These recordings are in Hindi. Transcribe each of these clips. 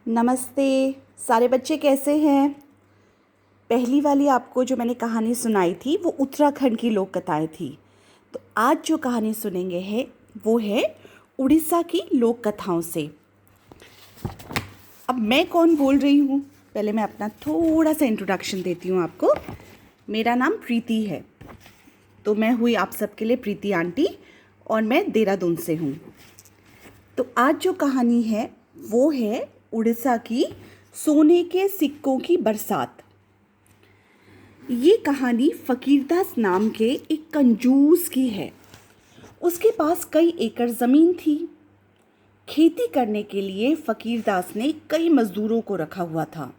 नमस्ते। सारे बच्चे कैसे हैं? पहली वाली आपको जो मैंने कहानी सुनाई थी वो उत्तराखंड की लोक कथाएं थी। तो आज जो कहानी सुनेंगे है वो है उड़ीसा की लोक कथाओं से। अब मैं कौन बोल रही हूँ, पहले मैं अपना थोड़ा सा इंट्रोडक्शन देती हूँ आपको। मेरा नाम प्रीति है, तो मैं हुई आप सबके लिए प्रीति आंटी और मैं देहरादून से हूँ। तो आज जो कहानी है वो है उड़ीसा की सोने के सिक्कों की बरसात। ये कहानी फकीरदास नाम के एक कंजूस की है। उसके पास कई एकड़ ज़मीन थी। खेती करने के लिए फकीरदास ने कई मज़दूरों को रखा हुआ था।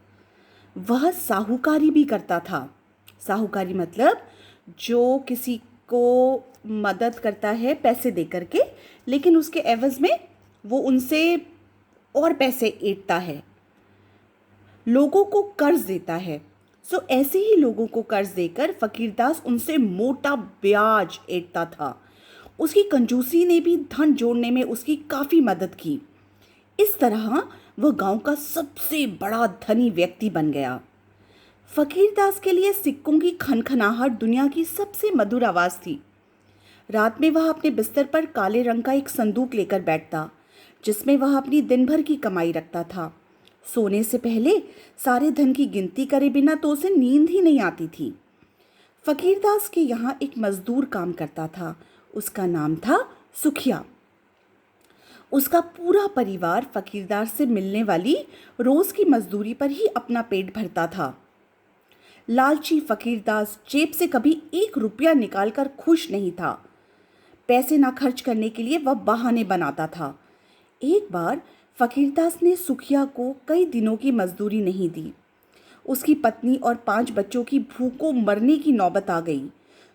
वह साहूकारी भी करता था। साहूकारी मतलब जो किसी को मदद करता है पैसे दे करके, लेकिन उसके एवज़ में वो उनसे और पैसे ऐंठता है, लोगों को कर्ज देता है। ऐसे ही लोगों को कर्ज देकर फकीरदास उनसे मोटा ब्याज ऐंठता था। उसकी कंजूसी ने भी धन जोड़ने में उसकी काफ़ी मदद की। इस तरह वह गांव का सबसे बड़ा धनी व्यक्ति बन गया। फकीरदास के लिए सिक्कों की खनखनाहट दुनिया की सबसे मधुर आवाज़ थी। रात में वह अपने बिस्तर पर काले रंग का एक संदूक लेकर बैठता, जिसमें वह अपनी दिन भर की कमाई रखता था। सोने से पहले सारे धन की गिनती करे बिना तो उसे नींद ही नहीं आती थी। फकीरदास के यहाँ एक मजदूर काम करता था। उसका नाम था सुखिया। उसका पूरा परिवार फकीरदास से मिलने वाली रोज की मजदूरी पर ही अपना पेट भरता था। लालची फकीरदास जेब से कभी 1 रुपया निकालकर खुश नहीं था। पैसे ना खर्च करने के लिए वह बहाने बनाता था। एक बार फकीरदास ने सुखिया को कई दिनों की मजदूरी नहीं दी। उसकी पत्नी और 5 बच्चों की भूखों मरने की नौबत आ गई।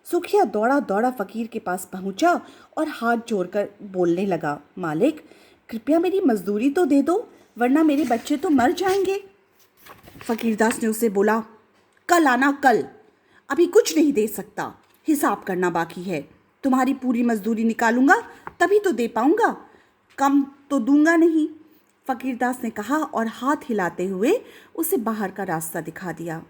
सुखिया दौड़ा दौड़ा फकीर के पास पहुंचा और हाथ जोड़कर बोलने लगा, मालिक, कृपया मेरी मजदूरी तो दे दो, वरना मेरे बच्चे तो मर जाएंगे। फकीरदास ने उसे बोला, कल आना, कल, अभी कुछ नहीं दे सकता, हिसाब करना बाकी है। तुम्हारी पूरी मजदूरी निकालूंगा तभी तो दे पाऊंगा, कम तो दूंगा नहीं। फकीरदास ने कहा और हाथ हिलाते हुए उसे बाहर का रास्ता दिखा दिया।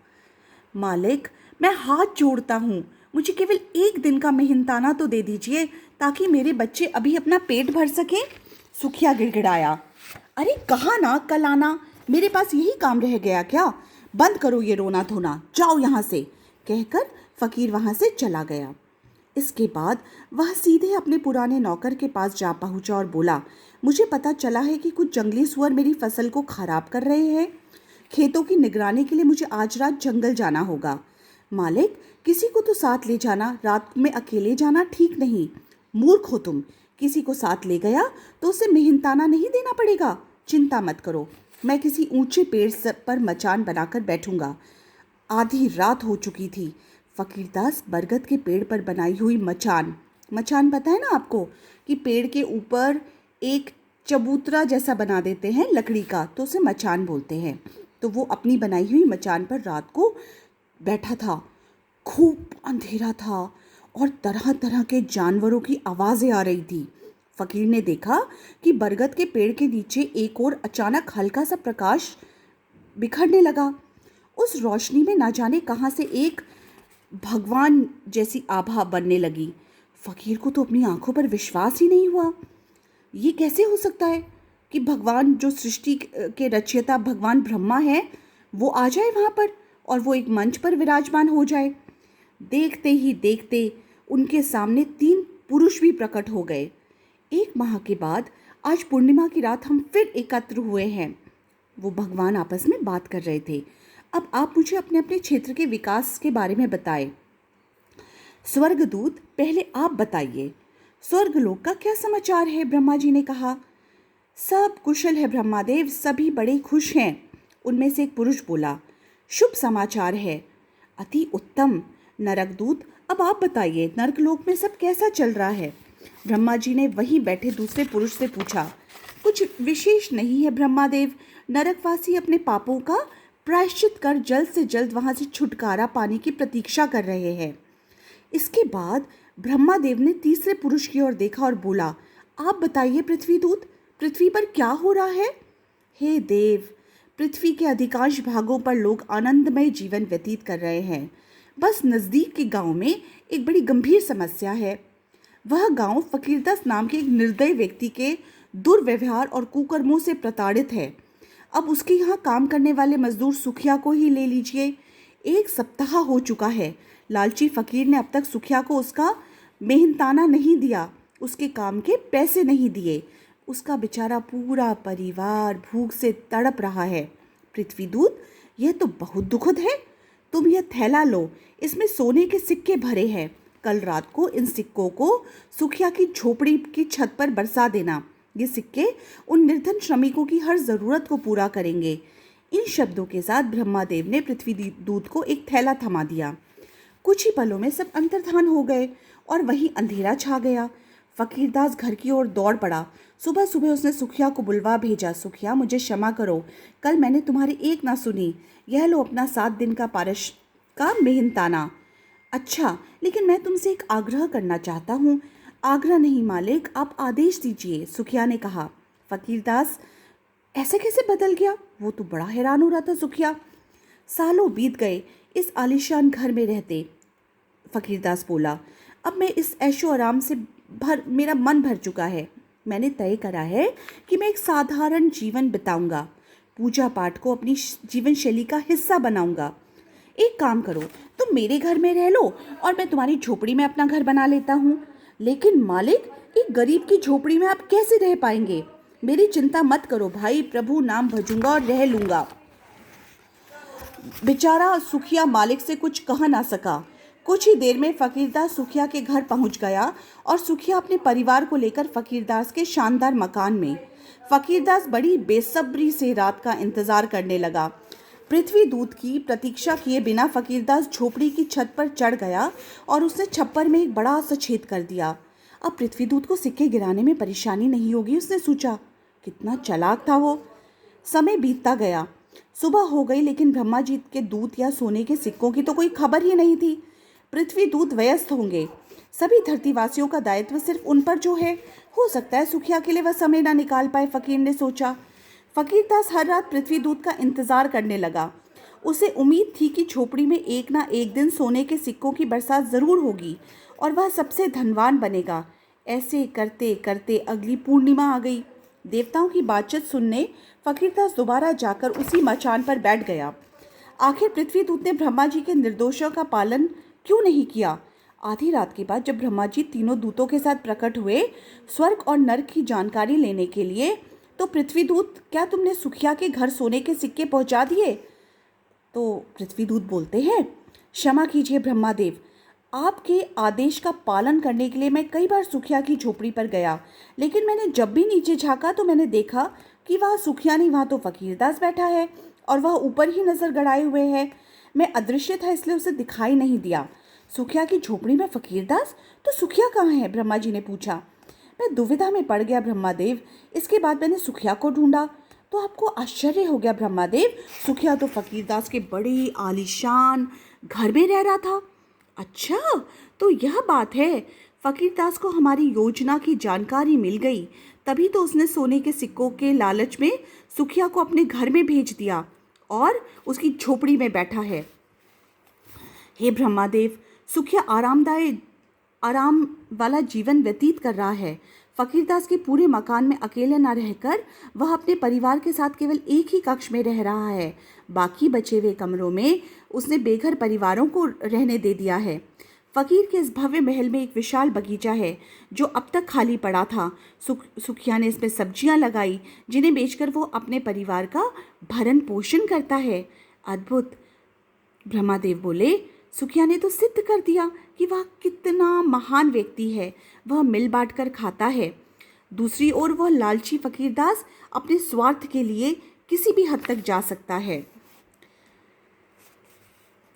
मालिक, मैं हाथ जोड़ता हूँ, मुझे केवल 1 दिन का मेहनताना तो दे दीजिए, ताकि मेरे बच्चे अभी अपना पेट भर सकें। सुखिया गिड़गिड़ाया, अरे कहा ना कल आना, मेरे पास यही काम रह गया क्या? बंद करो ये रोना धोना, जाओ यहाँ से, कहकर फकीर वहाँ से चला गया। इसके बाद वह सीधे अपने पुराने नौकर के पास जा पहुंचा और बोला, मुझे पता चला है कि कुछ जंगली सुअर मेरी फसल को खराब कर रहे हैं। खेतों की निगरानी के लिए मुझे आज रात जंगल जाना होगा। मालिक, किसी को तो साथ ले जाना, रात में अकेले जाना ठीक नहीं। मूर्ख हो तुम, किसी को साथ ले गया तो उसे मेहनताना नहीं देना पड़ेगा। चिंता मत करो, मैं किसी ऊंचे पेड़ पर मचान बनाकर बैठूंगा। आधी रात हो चुकी थी। फकीरदास बरगद के पेड़ पर बनाई हुई मचान पता है ना आपको, कि पेड़ के ऊपर एक चबूतरा जैसा बना देते हैं लकड़ी का, तो उसे मचान बोलते हैं। तो वो अपनी बनाई हुई मचान पर रात को बैठा था। खूब अंधेरा था और तरह तरह के जानवरों की आवाज़ें आ रही थी। फकीर ने देखा कि बरगद के पेड़ के नीचे एक और अचानक हल्का सा प्रकाश बिखरने लगा। उस रोशनी में ना जाने कहाँ से एक भगवान जैसी आभा बनने लगी। फकीर को तो अपनी आंखों पर विश्वास ही नहीं हुआ। ये कैसे हो सकता है कि भगवान, जो सृष्टि के रचयिता भगवान ब्रह्मा है, वो आ जाए वहाँ पर और वो एक मंच पर विराजमान हो जाए। देखते ही देखते उनके सामने 3 पुरुष भी प्रकट हो गए। 1 माह के बाद आज पूर्णिमा की रात हम फिर एकत्र हुए हैं। वो भगवान आपस में बात कर रहे थे। अब आप मुझे अपने अपने क्षेत्र के विकास के बारे में बताएं। स्वर्गदूत, पहले आप बताइए, स्वर्गलोक का क्या समाचार है? ब्रह्मा जी ने कहा। सब कुशल है ब्रह्मादेव, सभी बड़े खुश हैं। उनमें से एक पुरुष बोला, शुभ समाचार है। अति उत्तम। नरकदूत, अब आप बताइए, नरकलोक में सब कैसा चल रहा है? ब्रह्मा जी ने वहीं बैठे दूसरे पुरुष से पूछा। कुछ विशेष नहीं है ब्रह्मादेव, नरकवासी अपने पापों का प्रायश्चित कर जल्द से जल्द वहां से छुटकारा पाने की प्रतीक्षा कर रहे हैं। इसके बाद ब्रह्मादेव ने तीसरे पुरुष की ओर देखा और बोला, आप बताइए पृथ्वी दूत, पृथ्वी पर क्या हो रहा है? हे देव, पृथ्वी के अधिकांश भागों पर लोग आनंदमय जीवन व्यतीत कर रहे हैं। बस नज़दीक के गांव में एक बड़ी गंभीर समस्या है। वह गांव फकीरदास नाम के एक निर्दयी व्यक्ति के दुर्व्यवहार और कुकर्मों से प्रताड़ित है। अब उसके यहाँ काम करने वाले मजदूर सुखिया को ही ले लीजिए। 1 सप्ताह हो चुका है, लालची फकीर ने अब तक सुखिया को उसका मेहनताना नहीं दिया, उसके काम के पैसे नहीं दिए। उसका बेचारा पूरा परिवार भूख से तड़प रहा है। पृथ्वीदूत, यह तो बहुत दुखद है। तुम यह थैला लो, इसमें सोने के सिक्के भरे हैं। कल रात को इन सिक्कों को सुखिया की झोपड़ी की छत पर बरसा देना। ये सिक्के उन निर्धन श्रमिकों की हर ज़रूरत को पूरा करेंगे। इन शब्दों के साथ ब्रह्मादेव ने पृथ्वीदूत को एक थैला थमा दिया। कुछ ही पलों में सब अंतर्धान हो गए और वहीं अंधेरा छा गया। फकीरदास घर की ओर दौड़ पड़ा। सुबह सुबह उसने सुखिया को बुलवा भेजा। सुखिया, मुझे क्षमा करो, कल मैंने तुम्हारी एक ना सुनी। यह लो अपना 7 दिन का पारस का मेहनताना। अच्छा, लेकिन मैं तुमसे एक आग्रह करना चाहता हूँ। आग्रह नहीं मालिक, आप आदेश दीजिए, सुखिया ने कहा। फकीरदास ऐसे कैसे बदल गया? वो तो बड़ा हैरान हो रहा था। सुखिया, सालों बीत गए इस आलीशान घर में रहते, फकीरदास बोला। अब मैं इस ऐशो आराम से मेरा मन भर चुका है। मैंने तय करा है कि मैं एक साधारण जीवन बिताऊंगा, पूजा पाठ को अपनी जीवन शैली का हिस्सा बनाऊंगा। एक काम करो, तुम मेरे घर में रह लो और मैं तुम्हारी झोपड़ी में अपना घर बना लेता हूँ। लेकिन मालिक, एक गरीब की झोपड़ी में आप कैसे रह पाएंगे? मेरी चिंता मत करो भाई, प्रभु नाम भजूंगा और रह लूँगा। बेचारा सुखिया मालिक से कुछ कह ना सका। कुछ ही देर में फकीरदास सुखिया के घर पहुंच गया और सुखिया अपने परिवार को लेकर फकीरदास के शानदार मकान में। फकीरदास बड़ी बेसब्री से रात का इंतजार करने लगा। पृथ्वीदूत की प्रतीक्षा किए बिना फकीरदास झोपड़ी की छत पर चढ़ गया और उसने छप्पर में एक बड़ा सा छेद कर दिया। अब पृथ्वीदूत को सिक्के गिराने में परेशानी नहीं होगी, उसने सोचा। कितना चालाक था वो। समय बीतता गया। सुबह हो गई, लेकिन ब्रह्मा जी के दूत या सोने के सिक्कों की तो कोई खबर ही नहीं थी। पृथ्वीदूत व्यस्त होंगे। सभी धरतीवासियों का दायित्व सिर्फ उन पर जो है। हो सकता है सुखिया के लिए वह समय ना निकाल पाए, फकीर ने सोचा। फकीरदास हर रात पृथ्वीदूत का इंतजार करने लगा। उसे उम्मीद थी कि झोपड़ी में एक ना एक दिन सोने के सिक्कों की बरसात जरूर होगी और वह सबसे धनवान बनेगा। ऐसे करते करते अगली पूर्णिमा आ गई। देवताओं की बातचीत सुनने फकीरदास दोबारा जाकर उसी मचान पर बैठ गया। आखिर पृथ्वीदूत ने ब्रह्मा जी के निर्देशों का पालन क्यों नहीं किया? आधी रात के बाद जब ब्रह्मा जी तीनों दूतों के साथ प्रकट हुए स्वर्ग और नर्क की जानकारी लेने के लिए, तो पृथ्वीदूत, क्या तुमने सुखिया के घर सोने के सिक्के पहुंचा दिए? तो पृथ्वीदूत बोलते हैं, क्षमा कीजिए ब्रह्मादेव, आपके आदेश का पालन करने के लिए मैं कई बार सुखिया की झोपड़ी पर गया, लेकिन मैंने जब भी नीचे झांका तो मैंने देखा कि वहाँ सुखिया नहीं, वहाँ तो फकीरदास बैठा है और वह ऊपर ही नज़र गड़ाए हुए है। मैं अदृश्य था इसलिए उसे दिखाई नहीं दिया। सुखिया की झोपड़ी में फकीरदास, तो सुखिया कहाँ है? ब्रह्मा जी ने पूछा। मैं दुविधा में पड़ गया ब्रह्मादेव। इसके बाद मैंने सुखिया को ढूंढा तो आपको आश्चर्य हो गया ब्रह्मादेव, सुखिया तो फकीरदास के बड़े आलीशान घर में रह रहा था। अच्छा, तो यह बात है। फकीरदास को हमारी योजना की जानकारी मिल गई, तभी तो उसने सोने के सिक्कों के लालच में सुखिया को अपने घर में भेज दिया और उसकी झोपड़ी में बैठा है। हे ब्रह्मादेव, सुखिया आराम वाला जीवन व्यतीत कर रहा है। फकीरदास के पूरे मकान में अकेले न रहकर वह अपने परिवार के साथ केवल एक ही कक्ष में रह रहा है। बाकी बचे हुए कमरों में उसने बेघर परिवारों को रहने दे दिया है। फकीर के इस भव्य महल में एक विशाल बगीचा है जो अब तक खाली पड़ा था। सुखिया ने इसमें सब्जियां लगाई जिन्हें बेचकर वो अपने परिवार का भरण पोषण करता है। अद्भुत, ब्रह्मादेव बोले। सुखिया ने तो सिद्ध कर दिया कि वह कितना महान व्यक्ति है। वह मिल बांट कर खाता है। दूसरी ओर वह लालची फकीरदास अपने स्वार्थ के लिए किसी भी हद तक जा सकता है।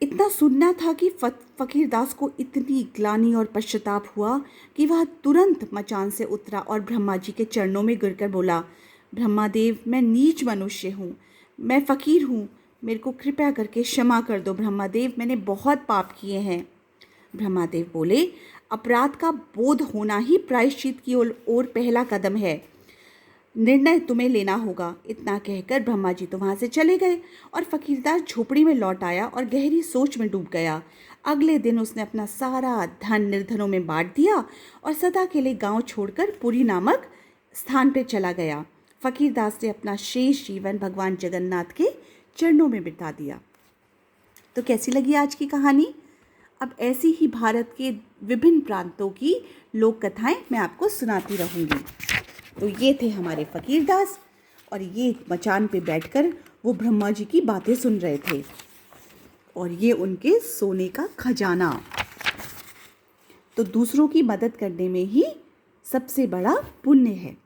इतना सुनना था कि फकीरदास को इतनी ग्लानि और पश्चाताप हुआ कि वह तुरंत मचान से उतरा और ब्रह्मा जी के चरणों में गिरकर बोला, ब्रह्मादेव, मैं नीच मनुष्य हूँ, मैं फकीर हूँ, मेरे को कृपया करके क्षमा कर दो ब्रह्मादेव, मैंने बहुत पाप किए हैं। ब्रह्मादेव बोले, अपराध का बोध होना ही प्रायश्चित की ओर पहला कदम है। निर्णय तुम्हें लेना होगा। इतना कहकर ब्रह्मा जी तो वहाँ से चले गए और फकीरदास झोपड़ी में लौट आया और गहरी सोच में डूब गया। अगले दिन उसने अपना सारा धन निर्धनों में बांट दिया और सदा के लिए गांव छोड़कर पुरी नामक स्थान पर चला गया। फकीरदास ने अपना शेष जीवन भगवान जगन्नाथ के चरणों में बिता दिया। तो कैसी लगी आज की कहानी? अब ऐसी ही भारत के विभिन्न प्रांतों की लोक कथाएं मैं आपको सुनाती रहूँगी। तो ये थे हमारे फकीरदास और ये मचान पे बैठकर वो ब्रह्मा जी की बातें सुन रहे थे और ये उनके सोने का खजाना। तो दूसरों की मदद करने में ही सबसे बड़ा पुण्य है।